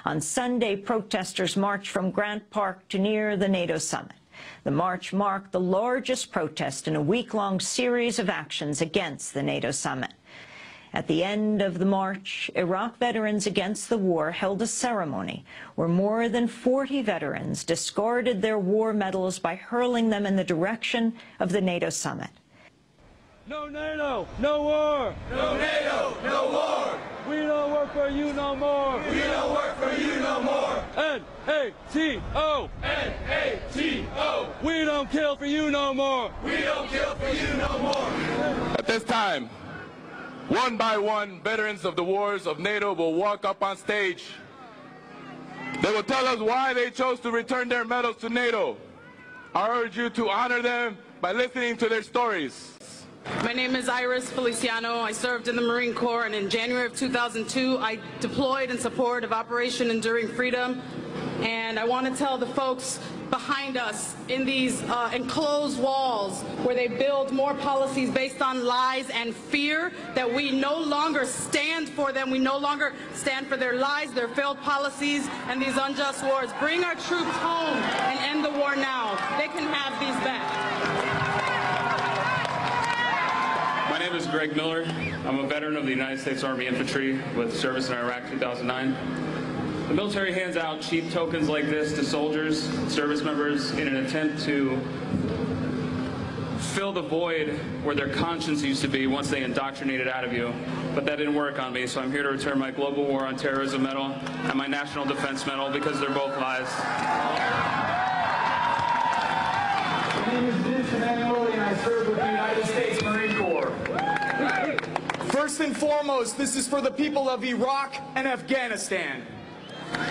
On Sunday, protesters marched from Grant Park to near the NATO summit. The march marked the largest protest in a week-long series of actions against the NATO summit. At the end of the march, Iraq Veterans Against the War held a ceremony where more than 40 veterans discarded their war medals by hurling them in the direction of the NATO summit. No NATO, no war! No NATO, no war! We don't work for you no more! We don't work for you no more! N-A-T-O! N-A-T-O! We don't kill for you no more! We don't kill for you no more! At this time, one by one, veterans of the wars of NATO will walk up on stage. They will tell us why they chose to return their medals to NATO. I urge you to honor them by listening to their stories. My name is Iris Feliciano. I served in the Marine Corps, and in January of 2002, I deployed in support of Operation Enduring Freedom. And I want to tell the folks behind us in these enclosed walls where they build more policies based on lies and fear that we no longer stand for them. We no longer stand for their lies, their failed policies, and these unjust wars. Bring our troops home and end the war now. They can have these back. My name is Greg Miller. I'm a veteran of the United States Army Infantry with service in Iraq 2009. The military hands out cheap tokens like this to soldiers, service members, in an attempt to fill the void where their conscience used to be once they indoctrinated out of you. But that didn't work on me, so I'm here to return my Global War on Terrorism medal and my National Defense medal because they're both lies. My name is Vince Emanuele, and I serve with the United States Marine Corps. First and foremost, this is for the people of Iraq and Afghanistan.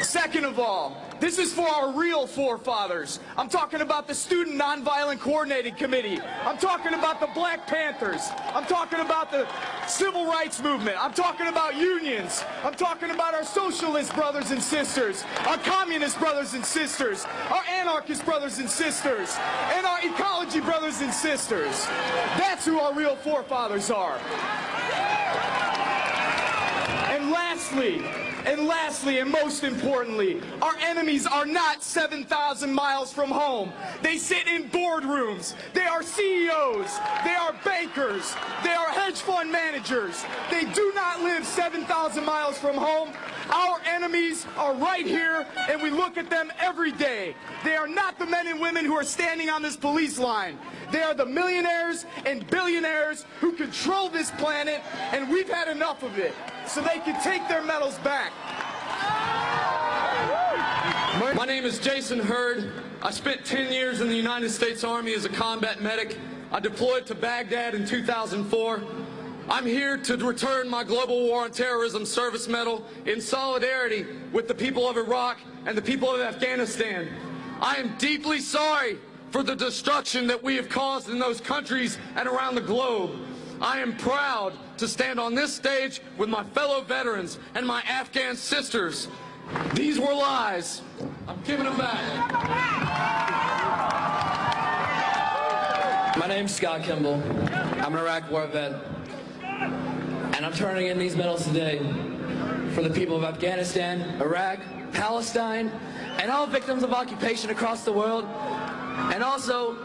Second of all, this is for our real forefathers. I'm talking about the Student Nonviolent Coordinating Committee. I'm talking about the Black Panthers. I'm talking about the Civil Rights Movement. I'm talking about unions. I'm talking about our socialist brothers and sisters, our communist brothers and sisters, our anarchist brothers and sisters, and our ecology brothers and sisters. That's who our real forefathers are. And lastly, and most importantly, our enemies are not 7,000 miles from home. They sit in boardrooms. They are CEOs. They are bankers. They are hedge fund managers. They do not live 7,000 miles from home. Our enemies are right here, and we look at them every day. They are not the men and women who are standing on this police line. They are the millionaires and billionaires who control this planet, and we've had enough of it, so they can take their medals back. My name is Jason Hurd. I spent 10 years in the United States Army as a combat medic. I deployed to Baghdad in 2004. I'm here to return my Global War on Terrorism service medal in solidarity with the people of Iraq and the people of Afghanistan. I am deeply sorry for the destruction that we have caused in those countries and around the globe. I am proud to stand on this stage with my fellow veterans and my Afghan sisters. These were lies. I'm giving them back. My name's Scott Kimball. I'm an Iraq war vet. And I'm turning in these medals today for the people of Afghanistan, Iraq, Palestine, and all victims of occupation across the world. And also,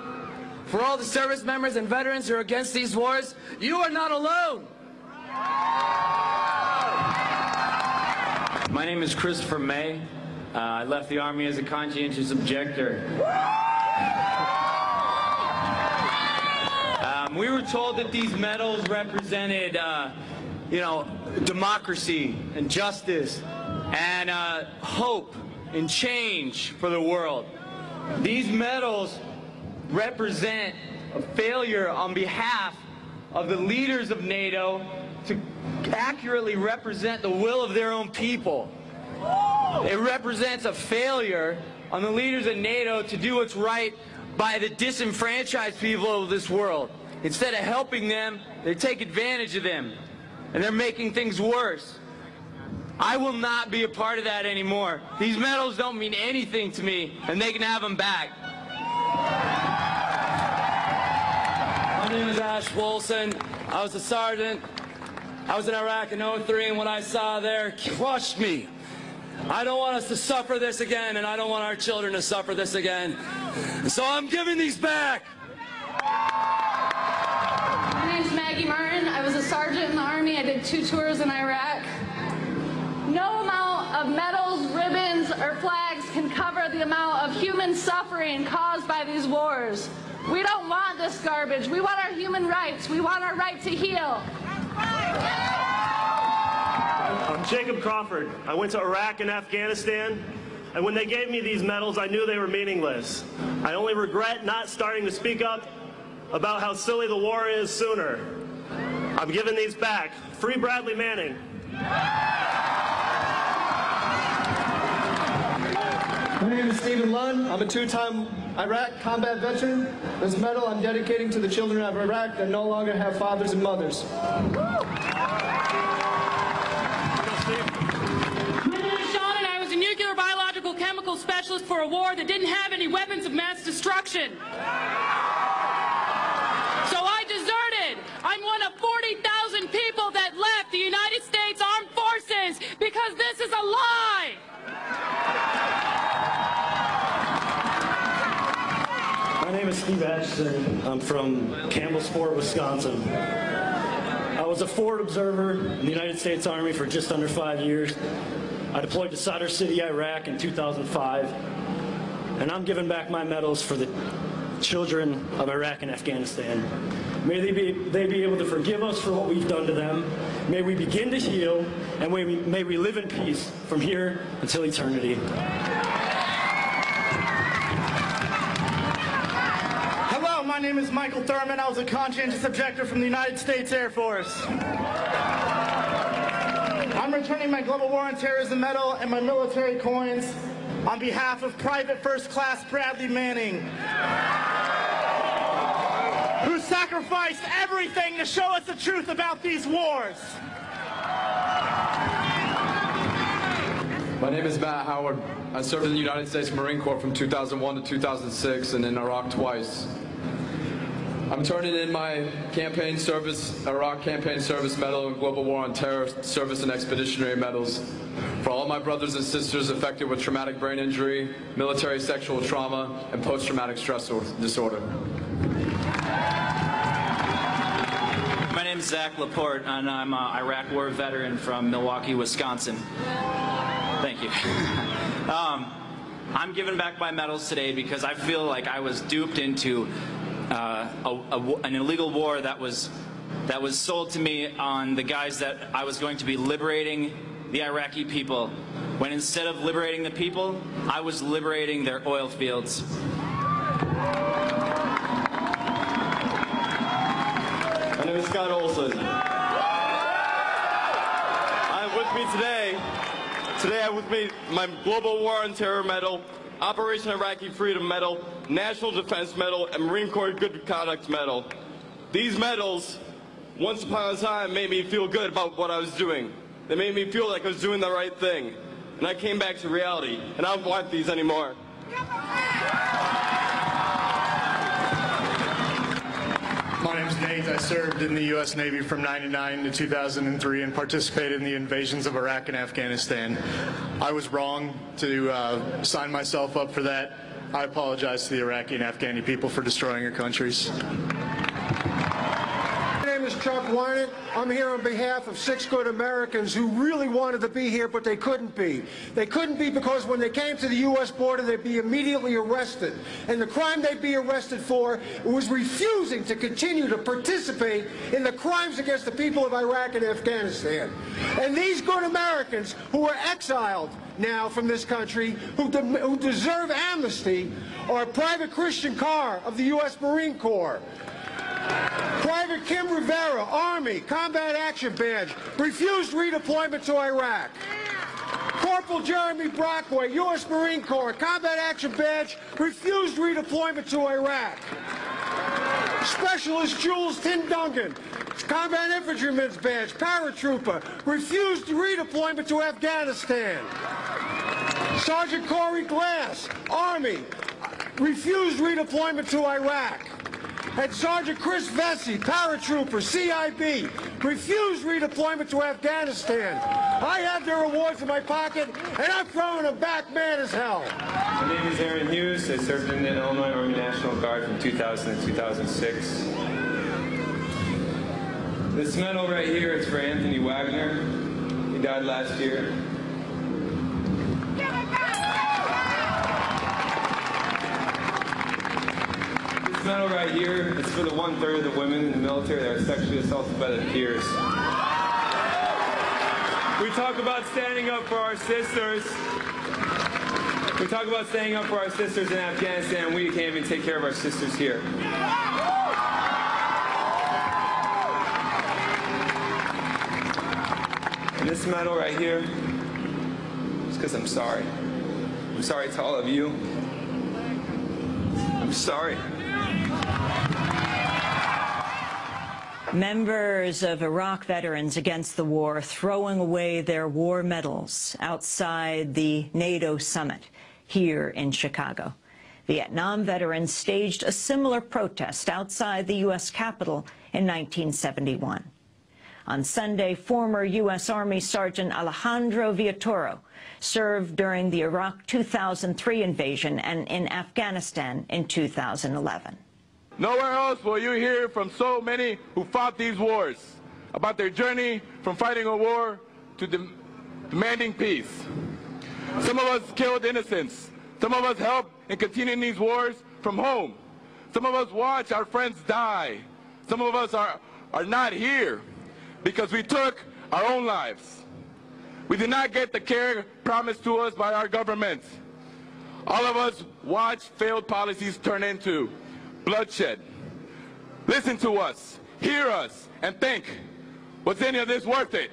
for all the service members and veterans who are against these wars, you are not alone. My name is Christopher May. I left the Army as a conscientious objector. We were told that these medals represented, democracy and justice and hope and change for the world. These medals represent a failure on behalf of the leaders of NATO to accurately represent the will of their own people. It represents a failure on the leaders of NATO to do what's right by the disenfranchised people of this world. Instead of helping them, they take advantage of them, and they're making things worse. I will not be a part of that anymore. These medals don't mean anything to me, and they can have them back. My name is Ash Wolson. I was a sergeant. I was in Iraq in '03, and what I saw there crushed me. I don't want us to suffer this again, and I don't want our children to suffer this again. So I'm giving these back. My name's Maggie Martin. I was a sergeant in the Army. I did 2 tours in Iraq. No amount of medals, ribbons, or flags can cover the amount of human suffering caused by these wars. We don't want this garbage. We want our human rights. We want our right to heal. I'm Jacob Crawford. I went to Iraq and Afghanistan, and when they gave me these medals, I knew they were meaningless. I only regret not starting to speak up about how silly the war is sooner. I'm giving these back. Free Bradley Manning. My name is Stephen Lund. I'm a 2-time Iraq combat veteran. This medal I'm dedicating to the children of Iraq that no longer have fathers and mothers. My name is Sean, and I was a nuclear, biological, chemical specialist for a war that didn't have any weapons of mass destruction. So I deserted. I'm one of 40,000 people that left the United States Armed Forces because this is a lie. My name is Steve Atchison. I'm from Campbellsport, Wisconsin. I was a forward observer in the United States Army for just under 5 years. I deployed to Sadr City, Iraq in 2005, and I'm giving back my medals for the children of Iraq and Afghanistan. May they be able to forgive us for what we've done to them. May we begin to heal, and may we live in peace from here until eternity. Hello, my name is Michael Thurman. I was a conscientious objector from the United States Air Force. I'm returning my Global War on Terrorism medal and my military coins on behalf of Private First Class Bradley Manning, who sacrificed everything to show us the truth about these wars. My name is Matt Howard. I served in the United States Marine Corps from 2001 to 2006 and in Iraq twice. I'm turning in my campaign service, Iraq Campaign Service Medal and Global War on Terror Service and Expeditionary Medals for all my brothers and sisters affected with traumatic brain injury, military sexual trauma, and post-traumatic stress disorder. My name is Zach Laporte, and I'm an Iraq War veteran from Milwaukee, Wisconsin. Thank you. I'm giving back my medals today because I feel like I was duped into an illegal war that was sold to me on the guise that I was going to be liberating the Iraqi people, when instead of liberating the people, I was liberating their oil fields. My name is Scott Olson. I'm with me today. Today I'm with me my Global War on Terror Medal, Operation Iraqi Freedom Medal, National Defense Medal, and Marine Corps Good Conduct Medal. These medals, once upon a time, made me feel good about what I was doing. They made me feel like I was doing the right thing. And I came back to reality, and I don't want these anymore. My name's Nate. I served in the U.S. Navy from '99 to 2003 and participated in the invasions of Iraq and Afghanistan. I was wrong to sign myself up for that. I apologize to the Iraqi and Afghani people for destroying your countries. My name is Chuck Wynant. I'm here on behalf of 6 good Americans who really wanted to be here, but they couldn't be. They couldn't be because when they came to the U.S. border, they'd be immediately arrested. And the crime they'd be arrested for was refusing to continue to participate in the crimes against the people of Iraq and Afghanistan. And these good Americans who are exiled now from this country, who deserve amnesty, are Private Christian Carr of the U.S. Marine Corps, Private Kim Rivera, Army, Combat Action Badge, refused redeployment to Iraq. Corporal Jeremy Brockway, U.S. Marine Corps, Combat Action Badge, refused redeployment to Iraq. Specialist Jules Tindungan, Combat Infantryman's Badge, Paratrooper, refused redeployment to Afghanistan. Sergeant Corey Glass, Army, refused redeployment to Iraq. And Sergeant Chris Vesey, paratrooper, CIB, refused redeployment to Afghanistan. I have their awards in my pocket, and I'm throwing them back mad as hell. My name is Aaron Hughes. I served in the Illinois Army National Guard from 2000 to 2006. This medal right here is for Anthony Wagner. He died last year. This medal right here is for the 1/3 of the women in the military that are sexually assaulted by their peers. We talk about standing up for our sisters. We talk about standing up for our sisters in Afghanistan. We can't even take care of our sisters here. And this medal right here is because I'm sorry. I'm sorry to all of you. I'm sorry. Members of Iraq Veterans Against the War throwing away their war medals outside the NATO summit here in Chicago. Vietnam veterans staged a similar protest outside the U.S. Capitol in 1971. On Sunday, former U.S. Army Sergeant Alejandro Villatoro served during the Iraq 2003 invasion and in Afghanistan in 2011. Nowhere else will you hear from so many who fought these wars about their journey from fighting a war to demanding peace. Some of us killed innocents. Some of us helped in continuing these wars from home. Some of us watched our friends die. Some of us are not here because we took our own lives. We did not get the care promised to us by our government. All of us watched failed policies turn into bloodshed. Listen to us, hear us, and think, was any of this worth it?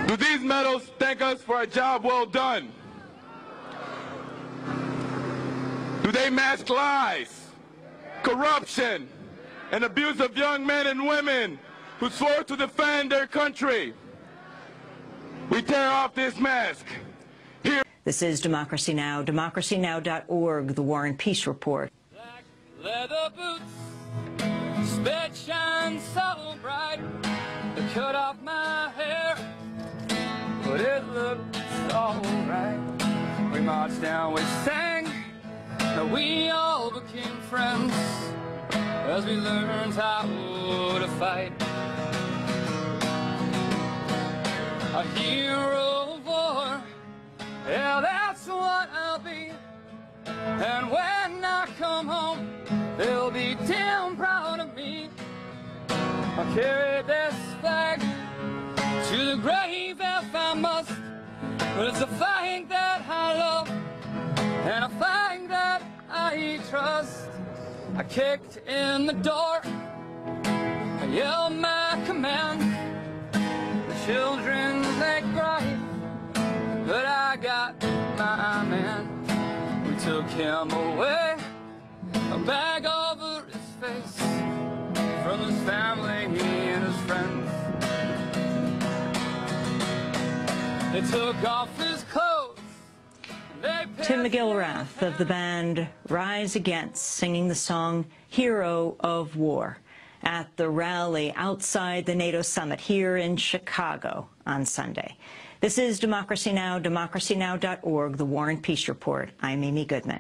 Do these medals thank us for a job well done? Do they mask lies, corruption, and abuse of young men and women who swore to defend their country? We tear off this mask. Here. This is Democracy Now!, democracynow.org, the War and Peace Report. Black leather boots, spit shine so bright. They cut off my hair, but it looks alright. We marched down, we sang, and we all became friends as we learned how to fight. A hero of war, yeah, that's what I'll be. And when I come home, they'll be damn proud of me. I'll carry this flag to the grave if I must. But it's a flag that I love and a flag that I trust. I kicked in the door, I yelled my command. The children, they cried, but I got my man. We took him away, a bag over his face, from his family and his friends. They took off his clothes. Tim McGilrath of the band Rise Against singing the song Hero of War at the rally outside the NATO summit here in Chicago on Sunday. This is Democracy Now!, democracynow.org, the War and Peace Report. I'm Amy Goodman.